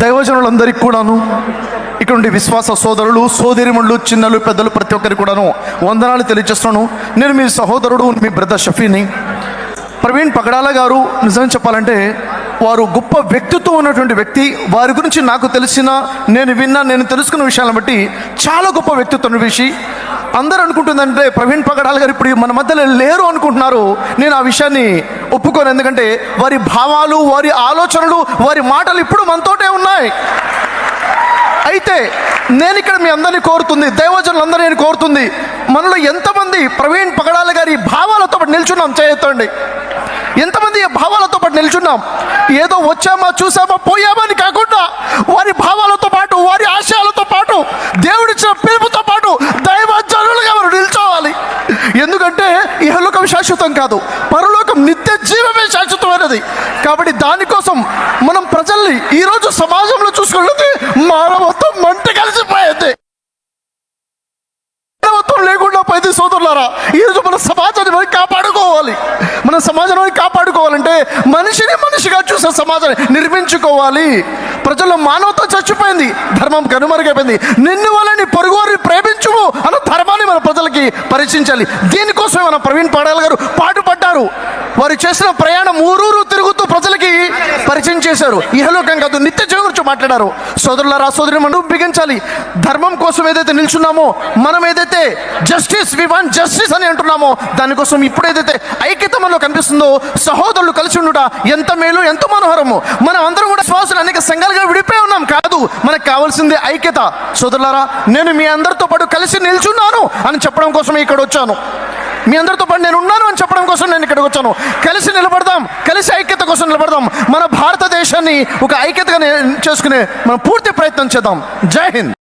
దైవజనులందరికీ కూడాను, ఇక్కడ నుండి విశ్వాస సోదరులు, సోదరిమణులు, చిన్నలు, పెద్దలు, ప్రతి ఒక్కరికి కూడాను వందనాలు తెలియజేస్తున్నాను. నేను మీ సహోదరుడు, మీ బ్రదర్ షఫీని. ప్రవీణ్ పగడాల గారు నిజంగా చెప్పాలంటే వారు గొప్ప వ్యక్తిత్వం ఉన్నటువంటి వ్యక్తి. వారి గురించి నాకు తెలిసిన, నేను తెలుసుకున్న విషయాలను బట్టి చాలా గొప్ప వ్యక్తిత్వం విషయం. అందరూ అనుకుంటుందంటే ప్రవీణ్ పగడాల గారు ఇప్పుడు మన మధ్యలో లేరు అనుకుంటున్నారు. నేను ఆ విషయాన్ని ఒప్పుకోను. ఎందుకంటే వారి భావాలు, వారి ఆలోచనలు, వారి మాటలు ఇప్పుడు మనతోటే ఉన్నాయి. అయితే నేను ఇక్కడ మీ అందరినీ కోరుతుంది, దైవజనులందరూ నేను కోరుతుంది, మనలో ఎంతమంది ప్రవీణ్ పగడాల గారి భావాలతో పాటు నిల్చున్నాం? చేయొద్దండి. ఎంతమంది ఈ భావాలతో పాటు నిల్చున్నాం? ఏదో వచ్చామా, చూసామా, పోయామా అని కాకుండా వారి భావాలతో పాటు, వారి ఆశయాలతో పాటు, దేవుడిచ్చిన పిలుపుతో పాటు దైవజనులుగా మనం నిల్చోవాలి. ఎందుకంటే ఇహలోకం శాశ్వతం కాదు, పరలోకం నిత్య జీవమే శాశ్వతమైనది. కాబట్టి దానికోసం మనం ప్రజల్ని ఈరోజు సమాజంలో చూసుకుంటే మానవత్వం మంట కలిసిపోయింది. మానవత్వం లేకుండా పోయింది. సోదరులారా, ఈరోజు మన సమాజాన్ని మనం కాపాడుకోవాలి. మన సమాజాన్ని కాపాడుకోవాలంటే మనిషిని మనిషిగా చూసే సమాజాన్ని నిర్మించుకోవాలి. ప్రజల్లో మానవత్వం చచ్చిపోయింది, ధర్మం కనుమరుగైపోయింది. నిన్ను వాళ్ళని పొరుగువారిని ప్రేమించుము అన్న ధర్మాన్ని మన ప్రజలకి పరిచయించాలి. దీనికోసమే మన ప్రవీణ్ పగడాల గారు పాటుపడ్డారు. వారు చేసిన ప్రయాణం ఊరూరు తిరుగుతూ ప్రజలకి పరిచయం చేశారు. ఇహలోకం కాదు, నిత్య జీవం గురించి మాట్లాడారు. సోదరులారా, సోదరి మనం బిగించాలి. ధర్మం కోసం ఏదైతే నిల్చున్నామో, మనం ఏదైతే జస్టిస్, వి వాంట్ జస్టిస్ అని అంటున్నామో, దానికోసం ఇప్పుడు ఏదైతే ఐక్యత మనలో కనిపిస్తుందో, సహోదరులు కలిసి ఉండుట ఎంత మేలు, ఎంత మనోహరము. మనం అందరం కూడా శ్వాసలు అనేక సంఘాలుగా విడిపోయి ఉన్నాం కాదు, మనకు కావాల్సింది ఐక్యత. సోదరులారా, నేను మీ అందరితో పాటు కలిసి నిల్చున్నాను అని చెప్పడం కోసమే ఇక్కడ వచ్చాను. మీ అందరితో పాటు నేను ఉన్నాను అని చెప్పడం కోసం నేను ఇక్కడికి వచ్చాను. కలిసి నిలబడదాం, కలిసి ఐక్యత కోసం నిలబడదాం. మన భారతదేశాన్ని ఒక ఐక్యతగా చేసుకునే మనం పూర్తి ప్రయత్నం చేద్దాం. జై హింద్.